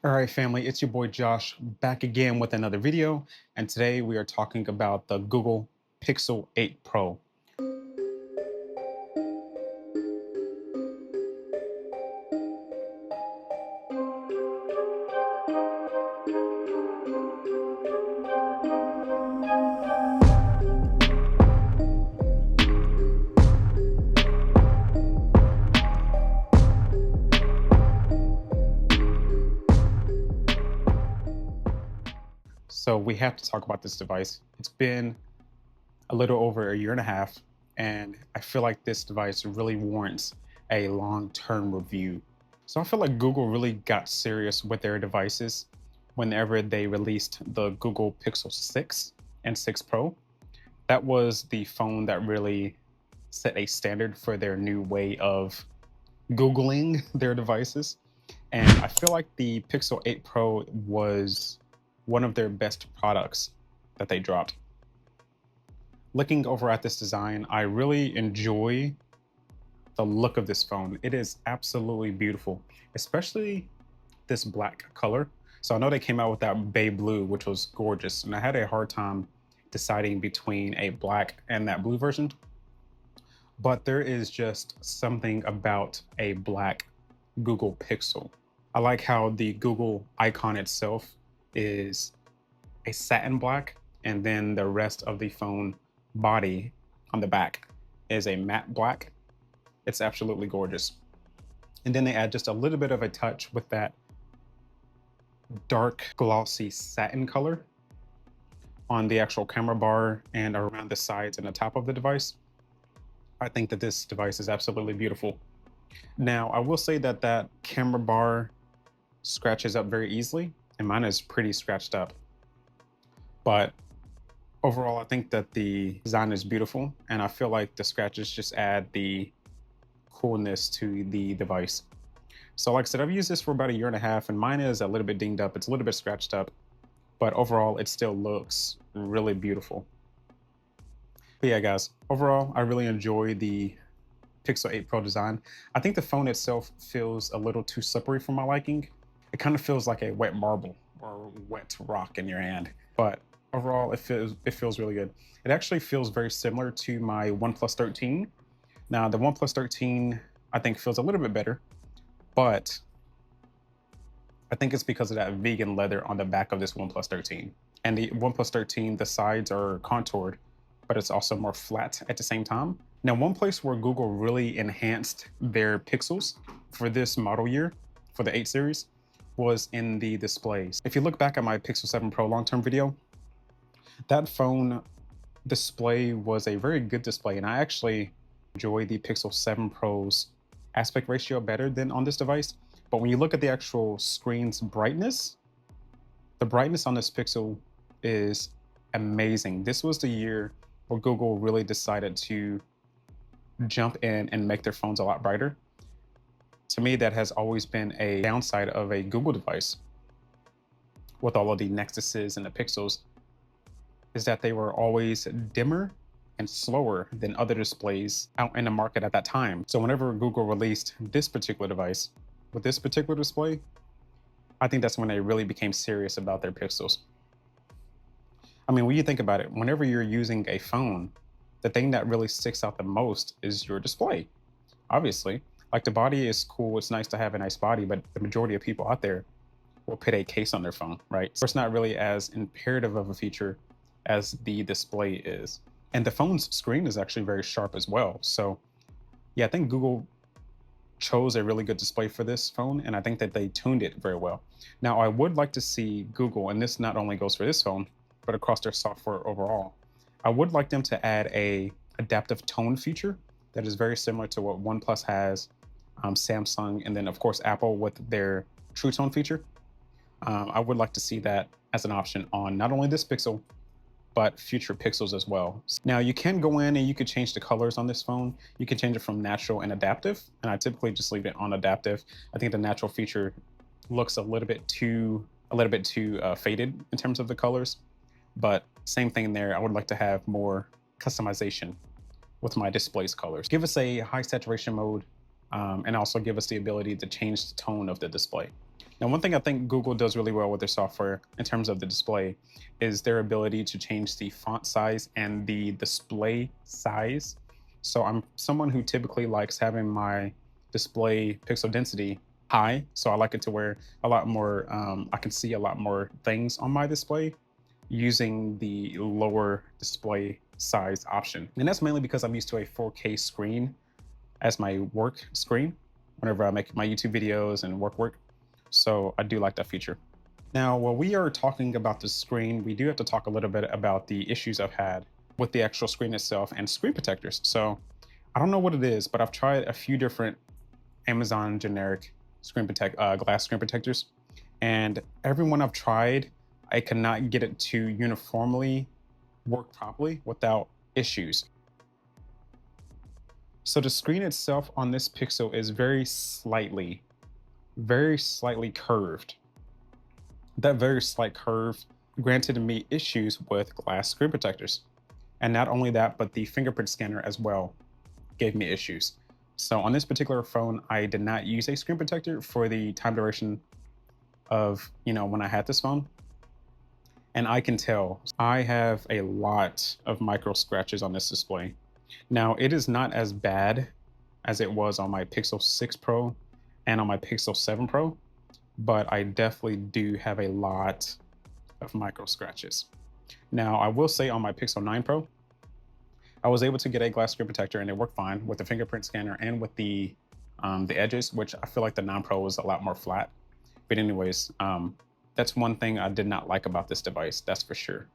All right, family, it's your boy Josh back again with another video. And today we are talking about the Google Pixel 8 Pro. So we have to talk about this device. It's been a little over a year and a half, and I feel like this device really warrants a long-term review. So I feel like Google really got serious with their devices whenever they released the Google Pixel 6 and 6 Pro. That was the phone that really set a standard for their new way of Googling their devices. And I feel like the Pixel 8 Pro was one of their best products that they dropped. Looking over at this design, I really enjoy the look of this phone. It is absolutely beautiful, especially this black color. So I know they came out with that bay blue, which was gorgeous, and I had a hard time deciding between a black and that blue version. But there is just something about a black Google Pixel. I like how the Google icon itself is a satin black, and then the rest of the phone body on the back is a matte black. It's absolutely gorgeous. And then they add just a little bit of a touch with that dark glossy satin color on the actual camera bar and around the sides and the top of the device. I think that this device is absolutely beautiful. Now, I will say that that camera bar scratches up very easily, and mine is pretty scratched up. But overall, I think that the design is beautiful, and I feel like the scratches just add the coolness to the device. So like I said, I've used this for about a year and a half, and mine is a little bit dinged up. It's a little bit scratched up, but overall, it still looks really beautiful. But yeah, guys, overall, I really enjoy the Pixel 8 Pro design. I think the phone itself feels a little too slippery for my liking. It kind of feels like a wet marble or wet rock in your hand. But overall, it feels really good. It actually feels very similar to my OnePlus 13. Now, the OnePlus 13, I think, feels a little bit better, but I think it's because of that vegan leather on the back of this OnePlus 13. And the OnePlus 13, the sides are contoured, but it's also more flat at the same time. Now, one place where Google really enhanced their pixels for this model year, for the 8 series, was in the displays. If you look back at my Pixel 7 Pro long-term video, that phone display was a very good display, and I actually enjoy the Pixel 7 Pro's aspect ratio better than on this device. But when you look at the actual screen's brightness, the brightness on this Pixel is amazing. This was the year where Google really decided to jump in and make their phones a lot brighter. To me, that has always been a downside of a Google device with all of the Nexuses and the Pixels, is that they were always dimmer and slower than other displays out in the market at that time. So whenever Google released this particular device with this particular display, I think that's when they really became serious about their pixels. I mean, when you think about it, whenever you're using a phone, the thing that really sticks out the most is your display. Obviously, like the body is cool. It's nice to have a nice body, but the majority of people out there will put a case on their phone, right? So it's not really as imperative of a feature as the display is. And the phone's screen is actually very sharp as well. So yeah, I think Google chose a really good display for this phone, and I think that they tuned it very well. Now, I would like to see Google, and this not only goes for this phone, but across their software overall, I would like them to add a adaptive tone feature that is very similar to what OnePlus has, Samsung, and then of course Apple with their True Tone feature. I would like to see that as an option on not only this Pixel, but future Pixels as well. Now you can go in and you could change the colors on this phone. You can change it from natural and adaptive, and I typically just leave it on adaptive. I think the natural feature looks a little bit too faded in terms of the colors, but same thing there. I would like to have more customization with my display's colors. Give us a high saturation mode, and also give us the ability to change the tone of the display. Now, one thing I think Google does really well with their software in terms of the display is their ability to change the font size and the display size. So I'm someone who typically likes having my display pixel density high. So I like it to where a lot more, I can see a lot more things on my display using the lower display size option. And that's mainly because I'm used to a 4K screen as my work screen whenever I make my YouTube videos and work. So I do like that feature. Now, while we are talking about the screen, we do have to talk a little bit about the issues I've had with the actual screen itself and screen protectors. So I don't know what it is, but I've tried a few different Amazon generic glass screen protectors, and every one I've tried, I cannot get it to uniformly work properly without issues. So the screen itself on this Pixel is very slightly curved. That very slight curve granted me issues with glass screen protectors. And not only that, but the fingerprint scanner as well gave me issues. So on this particular phone, I did not use a screen protector for the time duration of, when I had this phone. And I can tell I have a lot of micro scratches on this display. Now, it is not as bad as it was on my Pixel 6 Pro and on my Pixel 7 Pro, but I definitely do have a lot of micro scratches. Now, I will say on my Pixel 9 Pro, I was able to get a glass screen protector and it worked fine with the fingerprint scanner and with the edges, which I feel like the 9 Pro was a lot more flat. But anyways, that's one thing I did not like about this device, that's for sure.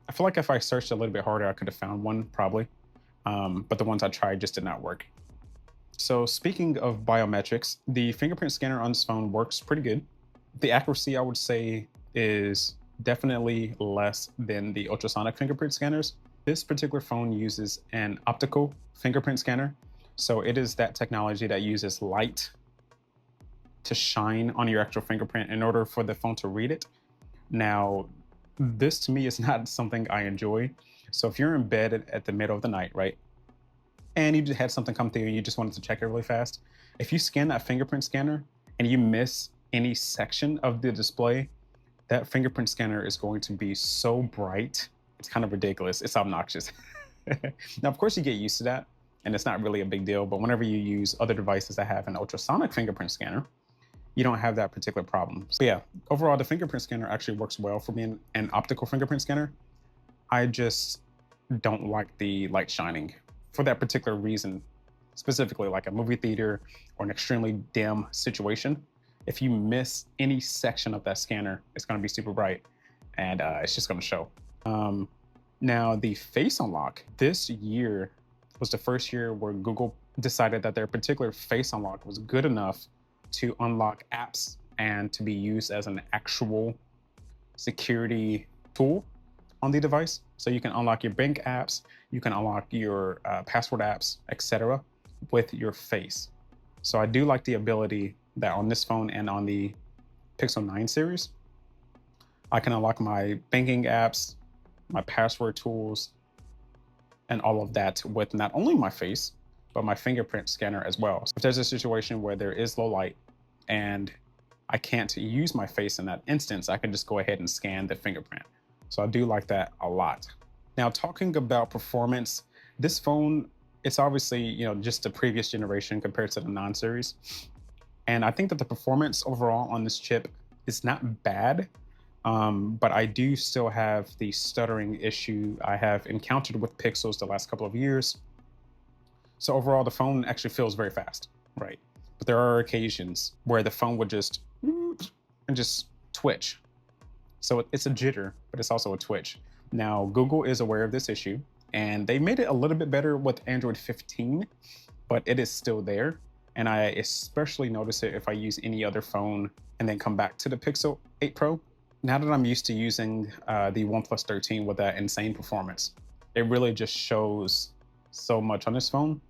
I feel like if I searched a little bit harder, I could have found one probably, but the ones I tried just did not work. So speaking of biometrics, the fingerprint scanner on this phone works pretty good. The accuracy, I would say, is definitely less than the ultrasonic fingerprint scanners. This particular phone uses an optical fingerprint scanner. So it is that technology that uses light to shine on your actual fingerprint in order for the phone to read it. Now, this to me is not something I enjoy. So if you're in bed at the middle of the night, right, and you just had something come through and you just wanted to check it really fast, if you scan that fingerprint scanner and you miss any section of the display, that fingerprint scanner is going to be so bright. It's kind of ridiculous. It's obnoxious. Now, of course, you get used to that, and it's not really a big deal. But whenever you use other devices that have an ultrasonic fingerprint scanner, you don't have that particular problem. So yeah, overall, the fingerprint scanner actually works well for being an optical fingerprint scanner. I just don't like the light shining for that particular reason, specifically like a movie theater or an extremely dim situation. If you miss any section of that scanner, it's going to be super bright and it's just going to show. Now, the face unlock this year was the first year where Google decided that their particular face unlock was good enough to unlock apps and to be used as an actual security tool on the device. So you can unlock your bank apps, you can unlock your password apps, etc., with your face. So I do like the ability that on this phone and on the Pixel 9 series, I can unlock my banking apps, my password tools, and all of that with not only my face, but my fingerprint scanner as well. So if there's a situation where there is low light and I can't use my face in that instance, I can just go ahead and scan the fingerprint. So I do like that a lot. Now, talking about performance, this phone, it's obviously, just the previous generation compared to the 9 series. And I think that the performance overall on this chip is not bad, but I do still have the stuttering issue I have encountered with Pixels the last couple of years. So overall, the phone actually feels very fast, right? But there are occasions where the phone would just twitch. So it's a jitter, but it's also a twitch. Now, Google is aware of this issue, and they made it a little bit better with Android 15, but it is still there. And I especially notice it if I use any other phone and then come back to the Pixel 8 Pro. Now that I'm used to using the OnePlus 13 with that insane performance, it really just shows so much on this phone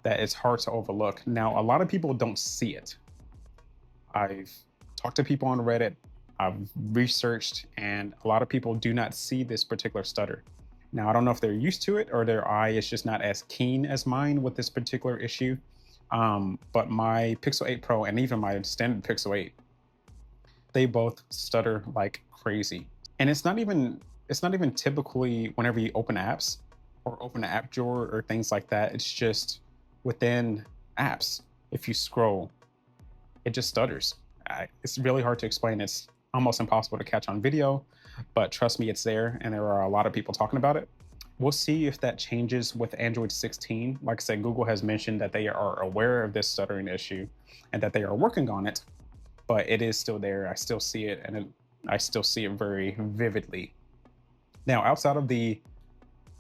that it's hard to overlook. Now, a lot of people don't see it. I've talked to people on Reddit, I've researched, and a lot of people do not see this particular stutter. Now, I don't know if they're used to it or their eye is just not as keen as mine with this particular issue. But my Pixel 8 Pro and even my standard Pixel 8 They both stutter like crazy. And it's not even typically whenever you open apps or open an app drawer or things like that. It's just within apps. If you scroll, it just stutters. It's really hard to explain. It's almost impossible to catch on video, but trust me, it's there, and there are a lot of people talking about it. We'll see if that changes with Android 16. Like I said, Google has mentioned that they are aware of this stuttering issue and that they are working on it, but it is still there. I still see it, and I still see it very vividly. Now, outside of the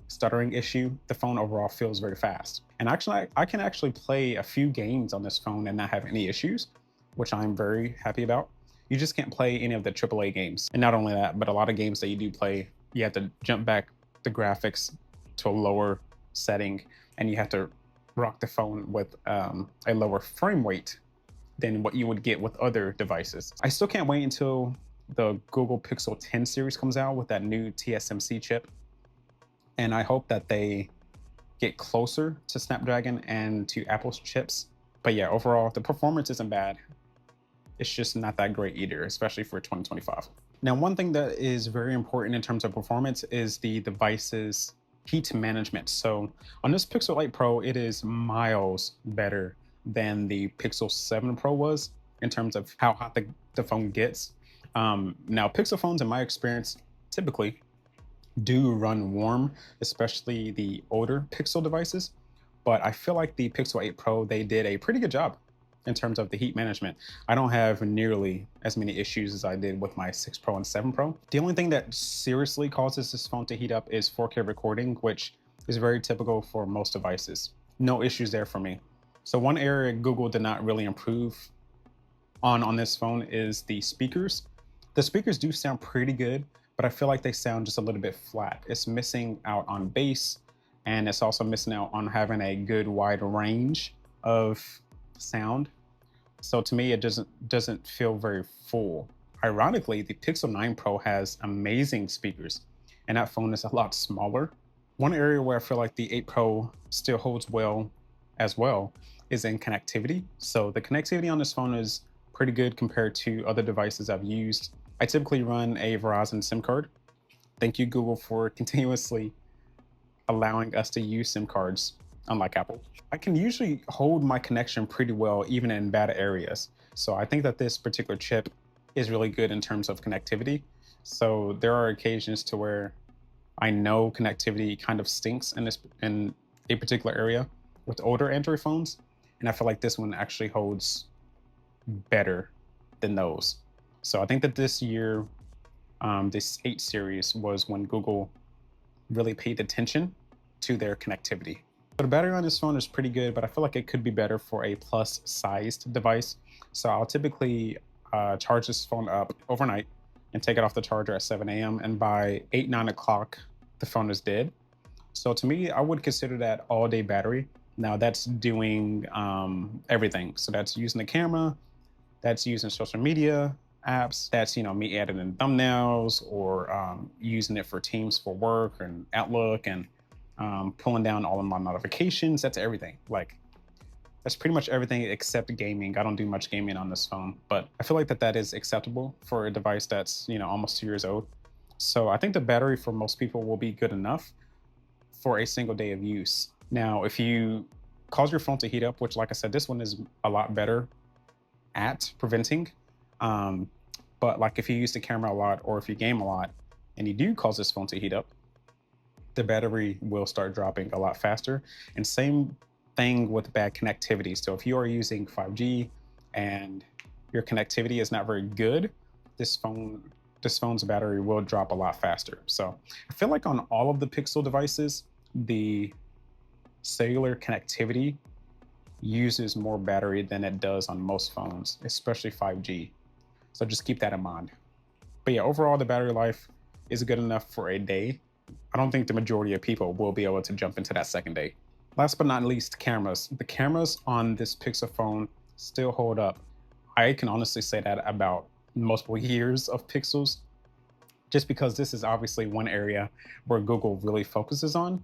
stuttering issue, the phone overall feels very fast. And actually, I can actually play a few games on this phone and not have any issues, which I'm very happy about. You just can't play any of the AAA games. And not only that, but a lot of games that you do play, you have to jump back the graphics to a lower setting, and you have to rock the phone with a lower frame rate than what you would get with other devices. I still can't wait until the Google Pixel 10 series comes out with that new TSMC chip. And I hope that they get closer to Snapdragon and to Apple's chips. But yeah, overall, the performance isn't bad. It's just not that great either, especially for 2025. Now, one thing that is very important in terms of performance is the device's heat management. So on this Pixel 8 Pro, it is miles better than the Pixel 7 Pro was in terms of how hot the phone gets. Now, Pixel phones, in my experience, typically do run warm, especially the older Pixel devices. But I feel like the Pixel 8 Pro, they did a pretty good job in terms of the heat management. I don't have nearly as many issues as I did with my 6 Pro and 7 Pro. The only thing that seriously causes this phone to heat up is 4K recording, which is very typical for most devices. No issues there for me. So one area Google did not really improve on this phone is the speakers. The speakers do sound pretty good, but I feel like they sound just a little bit flat. It's missing out on bass, and it's also missing out on having a good wide range of sound. So to me, it doesn't feel very full. Ironically, the Pixel 9 Pro has amazing speakers, and that phone is a lot smaller. One area where I feel like the 8 Pro still holds well as well is in connectivity. So the connectivity on this phone is pretty good compared to other devices I've used. I typically run a Verizon SIM card. Thank you, Google, for continuously allowing us to use SIM cards, unlike Apple. I can usually hold my connection pretty well, even in bad areas. So I think that this particular chip is really good in terms of connectivity. So there are occasions to where I know connectivity kind of stinks in a particular area with older Android phones. And I feel like this one actually holds better than those. So I think that this year, this 8 series was when Google really paid attention to their connectivity. So the battery on this phone is pretty good, but I feel like it could be better for a plus sized device. So I'll typically charge this phone up overnight and take it off the charger at 7 a.m. And by 8, 9 o'clock, the phone is dead. So to me, I would consider that all day battery. Now that's doing everything. So that's using the camera, that's using social media apps, that's, me editing thumbnails or using it for Teams for work and Outlook and pulling down all of my notifications. That's everything. Like, that's pretty much everything except gaming. I don't do much gaming on this phone, but I feel like that is acceptable for a device that's, almost 2 years old. So I think the battery for most people will be good enough for a single day of use. Now, if you cause your phone to heat up, which, like I said, this one is a lot better at preventing. But like if you use the camera a lot or if you game a lot and you do cause this phone to heat up, the battery will start dropping a lot faster. And same thing with bad connectivity. So if you are using 5G and your connectivity is not very good, this phone's battery will drop a lot faster. So I feel like on all of the Pixel devices, the cellular connectivity uses more battery than it does on most phones, especially 5G. So just keep that in mind. But yeah, overall, the battery life is good enough for a day. I don't think the majority of people will be able to jump into that second day. Last but not least, cameras. The cameras on this Pixel phone still hold up. I can honestly say that about multiple years of Pixels, just because this is obviously one area where Google really focuses on.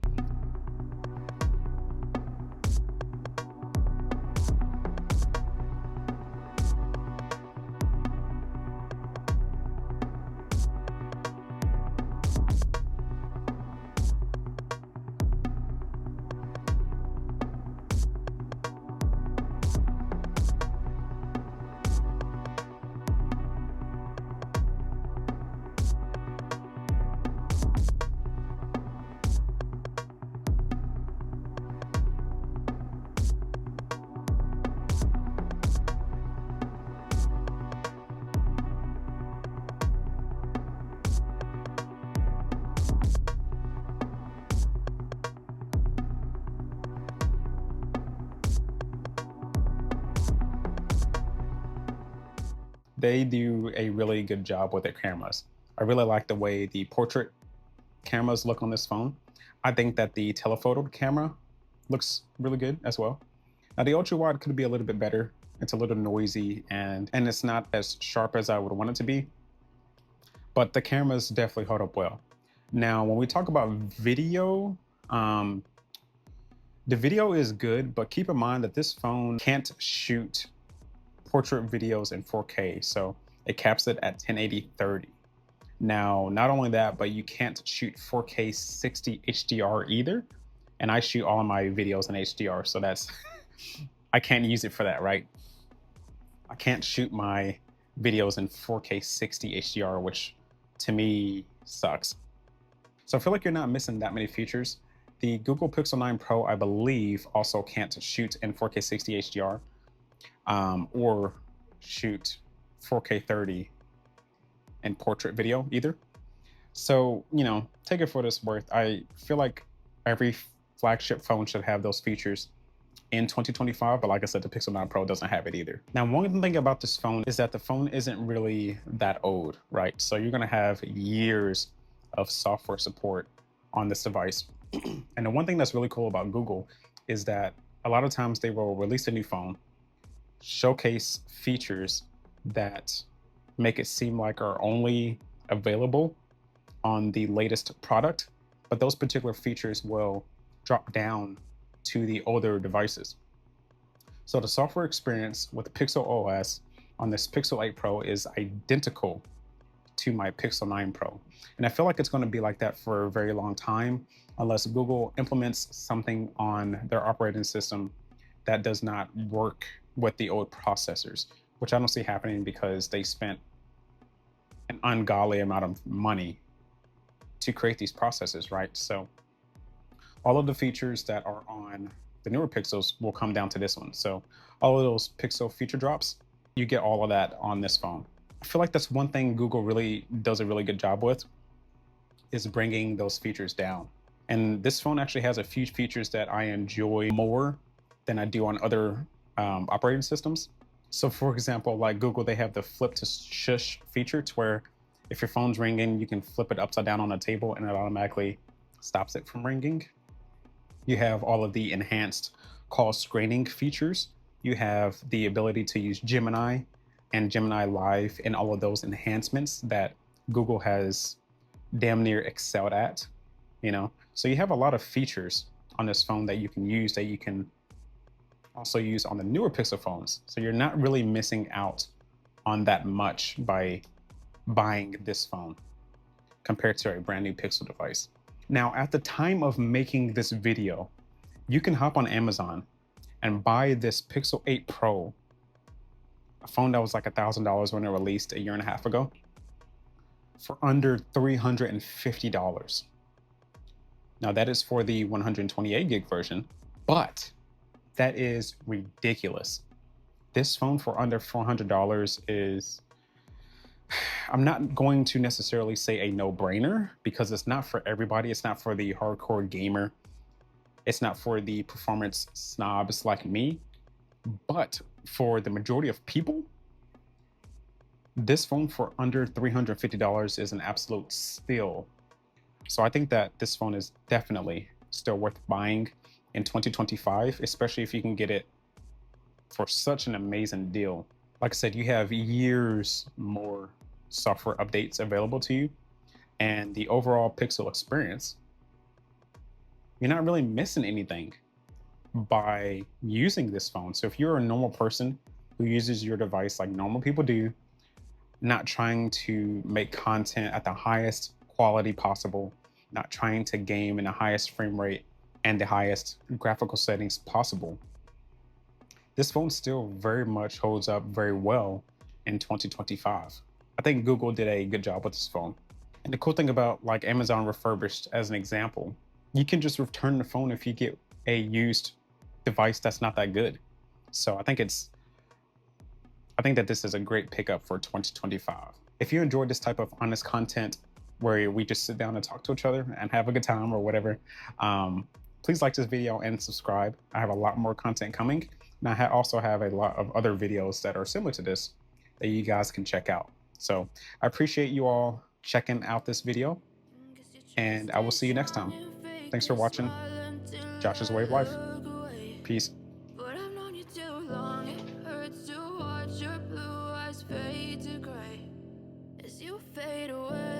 they do a really good job with their cameras. I really like the way the portrait cameras look on this phone. I think that the telephoto camera looks really good as well. Now the ultra wide could be a little bit better. It's a little noisy and it's not as sharp as I would want it to be, but the cameras definitely hold up well. Now, when we talk about video, um, the video is good, but keep in mind that this phone can't shoot portrait videos in 4K. So it caps it at 1080 30. Now, not only that, but you can't shoot 4K 60 HDR either. And I shoot all of my videos in HDR. So that's, I can't use it for that, right? I can't shoot my videos in 4K 60 HDR, which to me sucks. So I feel like you're not missing that many features. The Google Pixel 9 Pro, I believe, also can't shoot in 4K 60 HDR or shoot 4K 30 in portrait video either. So, take it for what it's worth. I feel like every flagship phone should have those features in 2025, but like I said, the Pixel 9 Pro doesn't have it either. Now, one thing about this phone is that the phone isn't really that old, right? So you're gonna have years of software support on this device. And the one thing that's really cool about Google is that a lot of times they will release a new phone, showcase features that make it seem like are only available on the latest product, but those particular features will drop down to the older devices. So the software experience with Pixel OS on this Pixel 8 Pro is identical to my Pixel 9 Pro. And I feel like it's going to be like that for a very long time, unless Google implements something on their operating system that does not work with the old processors, which I don't see happening because they spent an ungodly amount of money to create these processors, right? So all of the features that are on the newer Pixels will come down to this one. So all of those Pixel feature drops, you get all of that on this phone. I feel like that's one thing Google really does a really good job with, is bringing those features down. And this phone actually has a few features that I enjoy more than I do on other operating systems. So for example, like Google, they have the flip to shush feature to where if your phone's ringing, you can flip it upside down on the table and it automatically stops it from ringing. You have all of the enhanced call screening features. You have the ability to use Gemini and Gemini Live and all of those enhancements that Google has damn near excelled at, So you have a lot of features on this phone that you can use, that you can also use on the newer Pixel phones. So you're not really missing out on that much by buying this phone compared to a brand new Pixel device. Now, at the time of making this video, you can hop on Amazon and buy this Pixel 8 Pro, a phone that was like $1,000 when it released a year and a half ago, for under $350. Now that is for the 128 gig version, but that is ridiculous. This phone for under $400 is, I'm not going to necessarily say a no-brainer because it's not for everybody. It's not for the hardcore gamer. It's not for the performance snobs like me, but for the majority of people, this phone for under $350 is an absolute steal. So I think that this phone is definitely still worth buying in 2025, especially if you can get it for such an amazing deal. Like I said, you have years more software updates available to you, and the overall Pixel experience, you're not really missing anything by using this phone. So if you're a normal person who uses your device like normal people do, not trying to make content at the highest quality possible, not trying to game in the highest frame rate and the highest graphical settings possible, this phone still very much holds up very well in 2025. I think Google did a good job with this phone. And the cool thing about like Amazon refurbished as an example, you can just return the phone if you get a used device that's not that good. So I think that this is a great pickup for 2025. If you enjoyed this type of honest content where we just sit down and talk to each other and have a good time or whatever, please like this video and subscribe. I have a lot more content coming. And I also have a lot of other videos that are similar to this that you guys can check out. So I appreciate you all checking out this video, Guess you and just I will stay see you next time. strong and fake Thanks for a watching smile until Josh's I Way of Life. look away. Peace. But I've known you too long, it hurts to watch your blue eyes fade to gray as you fade away.